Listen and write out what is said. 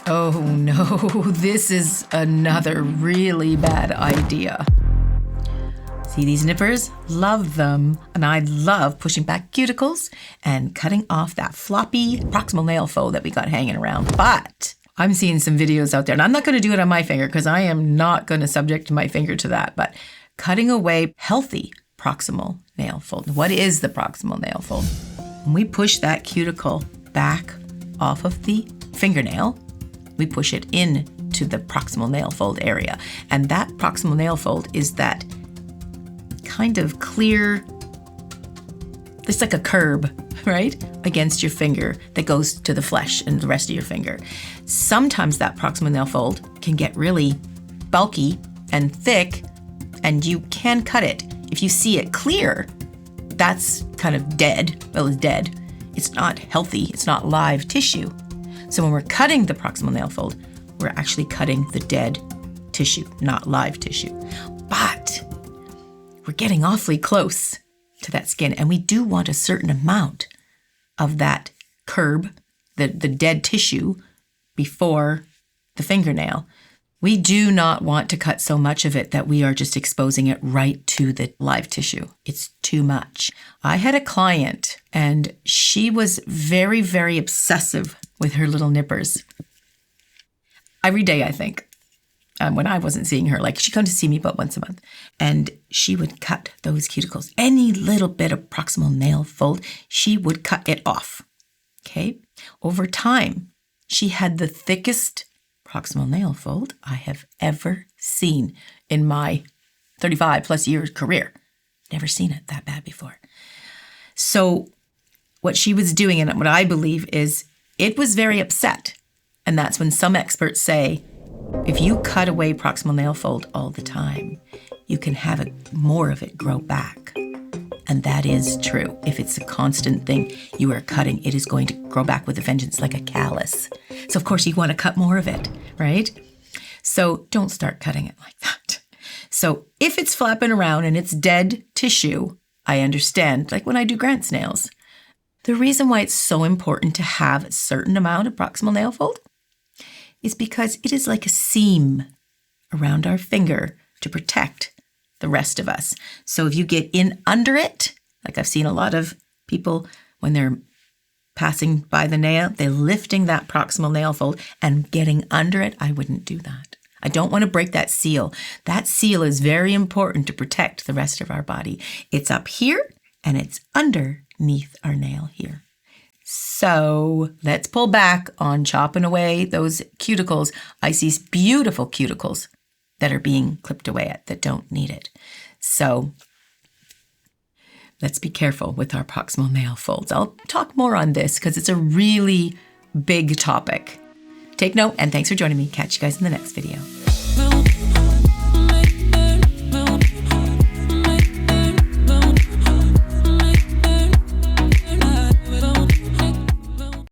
Oh no, this is another really bad idea. See these nippers? Love them. And I love pushing back cuticles and cutting off that floppy proximal nail fold that we got hanging around. But I'm seeing some videos out there, and I'm not going to do it on my finger because I am not going to subject my finger to that, but cutting away healthy proximal nail fold. What is the proximal nail fold? When we push that cuticle back off of the fingernail, we push it into the proximal nail fold area. And that proximal nail fold is that kind of clear, it's like a curb, right? Against your finger that goes to the flesh and the rest of your finger. Sometimes that proximal nail fold can get really bulky and thick, and you can cut it. If you see it clear, that's kind of dead. Well, it's dead. It's not healthy. It's not live tissue. So when we're cutting the proximal nail fold, we're actually cutting the dead tissue, not live tissue. But we're getting awfully close to that skin, and we do want a certain amount of that curb, the dead tissue, before the fingernail. We do not want to cut so much of it that we are just exposing it right to the live tissue. It's too much. I had a client, and she was very, very obsessive with her little nippers. Every day, I think. When I wasn't seeing her, like she'd come to see me about once a month, and she would cut those cuticles. Any little bit of proximal nail fold, she would cut it off. Okay. Over time, she had the thickest proximal nail fold I have ever seen in my 35 plus years career. Never seen it that bad before. So what she was doing, and what I believe is, it was very upset. And that's when some experts say, if you cut away proximal nail fold all the time, you can have more of it grow back. And that is true. If it's a constant thing you are cutting, it is going to grow back with a vengeance like a callus. So of course you want to cut more of it, right? So don't start cutting it like that. So if it's flapping around and it's dead tissue, I understand, like when I do Grant's nails. The reason why it's so important to have a certain amount of proximal nail fold is because it is like a seam around our finger to protect the rest of us. So if you get in under it, like I've seen a lot of people when they're passing by the nail, they're lifting that proximal nail fold and getting under it. I wouldn't do that. I don't want to break that seal. That seal is very important to protect the rest of our body. It's up here and it's underneath our nail here. So let's pull back on chopping away those cuticles. I see beautiful cuticles that are being clipped away at that don't need it. So let's be careful with our proximal nail folds. I'll talk more on this because it's a really big topic. Take note, and thanks for joining me. Catch you guys in the next video.